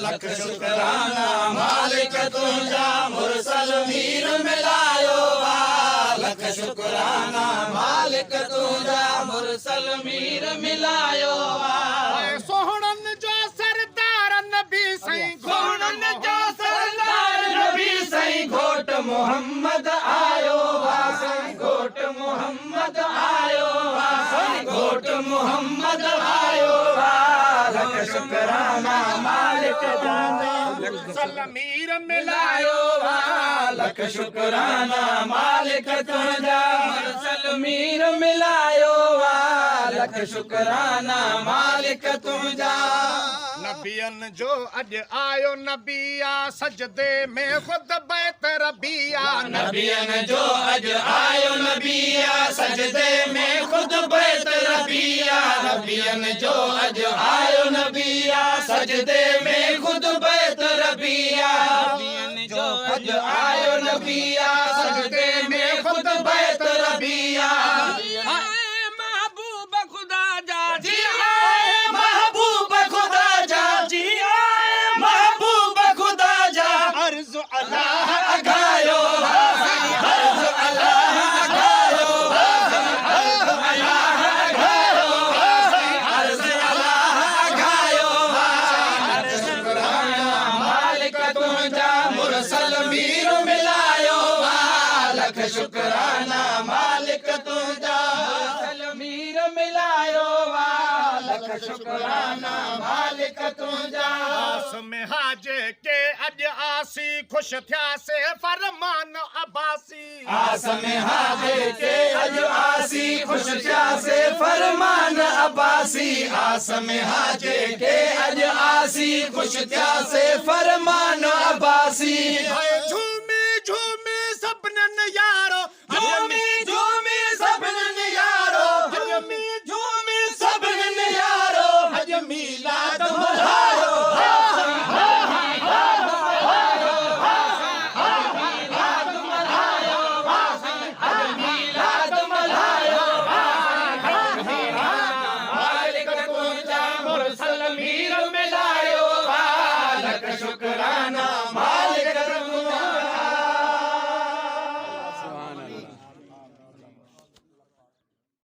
लख शुकराना मालिक तुझा मुरसल मीर मिलायो लख शुकराना मालिक तुझा मुरसल मीर मिलायो सोहणन जो सरदार नबी सई सोहणन जो सरदार नबी सई घोट मोहम्मद आयो घोट मोहम्मद आयो घोट मोहम्मद आयो लख शुकराना मालिक मुरसल मीर मिलायो लख शुकराना मालिक तुझा मुरसल मीर मिलायो लख शुकराना मालिक तुझा नबियन जो अज आयो नबिया सजदे में खुद बैत रबिया नबियन जो अज आयो नबिया सजदे में खुद बैत रबिया नबियन जो अज आयो नबिया सजदे में खुद बैत रबिया नबियन जो अज आयो नबिया सजदे में खुद बैत रबिया महबूब खुदा जा जी आए महबूब खुदा जा जी आए महबूब खुदा जा अर्ज अल्लाह अगायो अर्ज अल्लाह अगायो अर्ज अल्लाह अगायो अर्ज अल्लाह अगायो लख शुकराना मालिक तुझा मुरसल मीर मिलायो लख शुकराना मालिक तुझा मुरसल मीर मिलायो लख शुकराना मालिक तुझा में हाजे के अज आसी खुश थिया से फरमान अब्बासी आस में हाजे के अज आसी खुश थिया से फरमान अब्बासी आस में हाजे के अज आसी खुश थिया से फरमान अब्बासी झूमी झूमी सपनन यारो झूमी